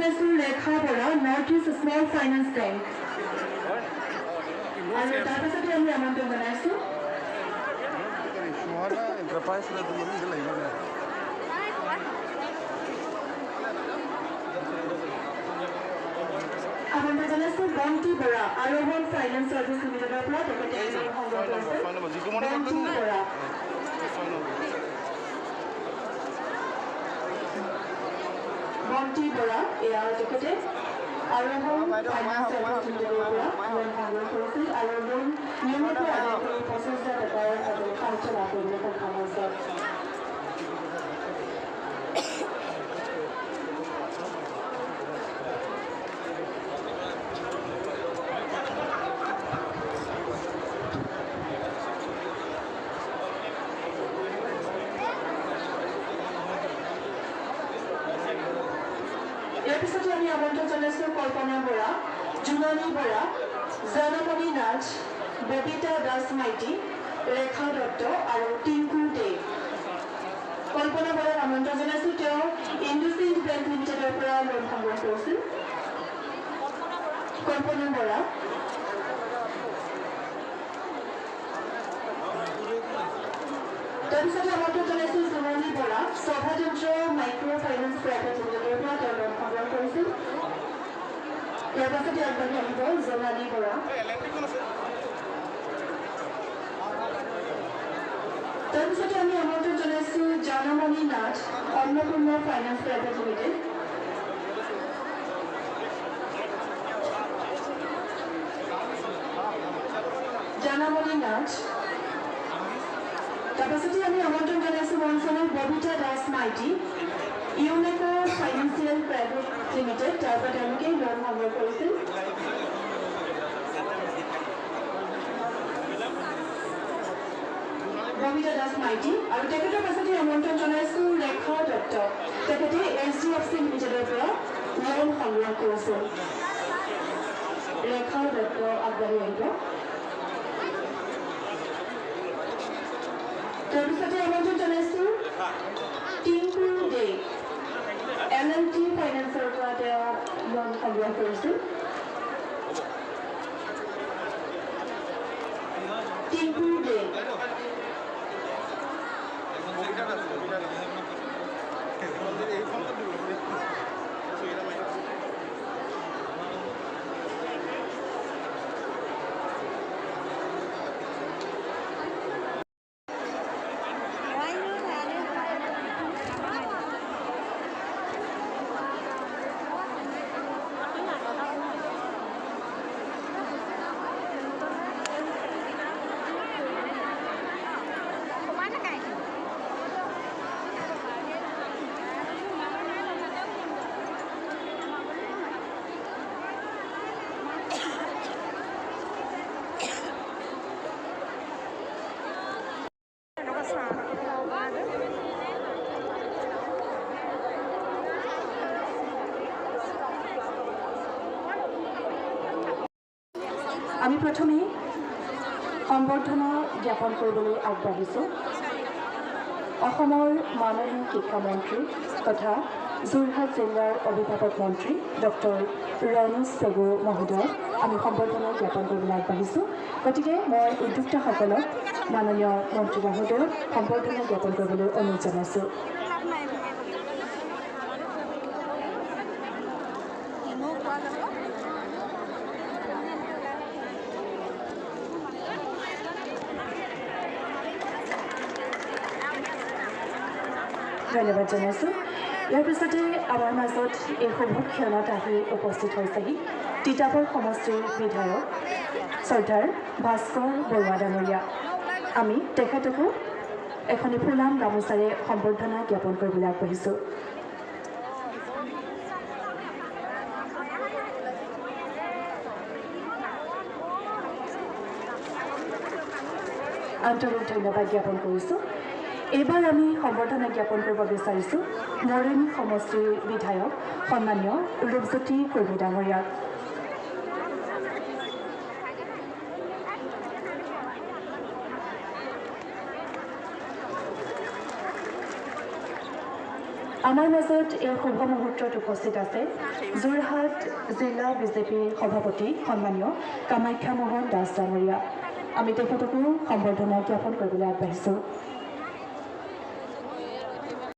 জনাইছো Rekha Bora north east small finance bank আৰু তাৰপিছতে আমি আমন্ত্ৰণ জনাইছো আমন্ত্ৰণ জনাইছো বন্তি বৰা আৰোহণ ফাইনেন্স চাৰ্ভিচ লিমিটেডৰ পৰা তেখেতে সংগ্ৰহ কৰিছে বন্তি বৰা বন্তি বৰা এয়া তেখেতে আৰোহণ ফাইনেন্স চাৰ্ভিচ লিমিটেডৰ পৰা লোন সংগ্ৰহ কৰিছিল আৰু লোন নিয়মীয়াকৈ আদায় কৰি 25,000 টকাৰ সাহায্য লাভ কৰিবলৈ সক্ষম হৈছে পিছতে আমি আমন্ত্ৰণ জনাইছো কল্পনা বৰা জুনানী বৰা জানমণি নাথ ববিতা দাস মাইতি ৰেখা দত্ত আৰু টিংকু দে কল্পনা বৰাক আমন্ত্ৰণ জনাইছো তেওঁ ইণ্ডাসইণ্ড বেংক লিমিটেডৰ পৰা লোন সংগ্ৰহ কৰিছিল কল্পনা বৰা তাৰপিছতে আমন্ত্ৰণ জনাইছো জুনানী বৰা সভাযন্ত্ৰ মাইক্ৰ' ফাইনেন্স প্ৰাইভেট লিমিটেডৰ পৰা তেওঁ লোন সংগ্ৰহ কৰিছিল ইয়াৰ পাছতে আগবাঢ়ি আহিব জোনালী বৰা তাৰপিছতে আমি আমন্ত্ৰণ জনাইছো Janmoni Nath Annapurna finance private limited Janmoni Nath তাৰপাছতে আমি আমন্ত্ৰণ জনাইছো মঞ্চলৰ Babita Das Maiti Uneco financial private limited তাৰ পৰা তেওঁলোকে লোন সংগ্ৰহ কৰিছিল ববিতা দাস মাইতি আৰু তেখেতৰ পাছতে আমন্ত্ৰণ জনাইছো ৰেখা দত্ত তেখেতে HDFC লিমিটেডৰ পৰা লোন সংগ্ৰহ কৰিছিল ৰেখা দত্ত আগবাঢ়ি আহিব তাৰপিছতে আমন্ত্ৰণ জনাইছো টিংকু দে LNT ফাইনেন্সৰ পৰা তেওঁ লোন সংগ্ৰহ কৰিছিল টিংকু দে আমি প্ৰথমে সম্বৰ্ধনা জ্ঞাপন কৰিবলৈ আগবাঢ়িছোঁ অসমৰ মাননীয় শিক্ষামন্ত্ৰী তথা যোৰহাট জিলাৰ অভিভাৱক মন্ত্ৰী ডক্টৰ ৰণোজ পেগু মহোদয় আমি সম্বৰ্ধনা জ্ঞাপন কৰিবলৈ আগবাঢ়িছোঁ গতিকে মই উদ্যোক্তাসকলক মাননীয় মন্ত্ৰী মহোদয়ক সম্বৰ্ধনা জ্ঞাপন কৰিবলৈ অনুৰোধ জনাইছোঁ ধন্যবাদ জনাইছোঁ ইয়াৰ পিছতে আমাৰ মাজত এই শুভ ক্ষণত আহি উপস্থিত হৈছেহি তিতাবৰ সমষ্টিৰ বিধায়ক শ্ৰদ্ধাৰ ভাস্কৰ বৰুৱা ডাঙৰীয়া আমি তেখেতকো এখনি ফুলাম গামোচাৰে সম্বৰ্ধনা জ্ঞাপন কৰিবলৈ আগবাঢ়িছোঁ আন্তৰিক ধন্যবাদ জ্ঞাপন কৰিছোঁ এইবাৰ আমি সম্বৰ্ধনা জ্ঞাপন কৰিব বিচাৰিছোঁ মৰণী সমষ্টিৰ বিধায়ক সন্মানীয় ৰূপজ্যোতি কুৰ্মী ডাঙৰীয়াক আমাৰ মাজত এই শুভ মুহূৰ্তত উপস্থিত আছে যোৰহাট জিলা বিজেপিৰ সভাপতি সন্মানীয় কামাখ্যা মোহন দাস ডাঙৰীয়া। আমি তেখেতকো সম্বৰ্ধনা জ্ঞাপন কৰিবলৈ আগবাঢ়িছোঁ।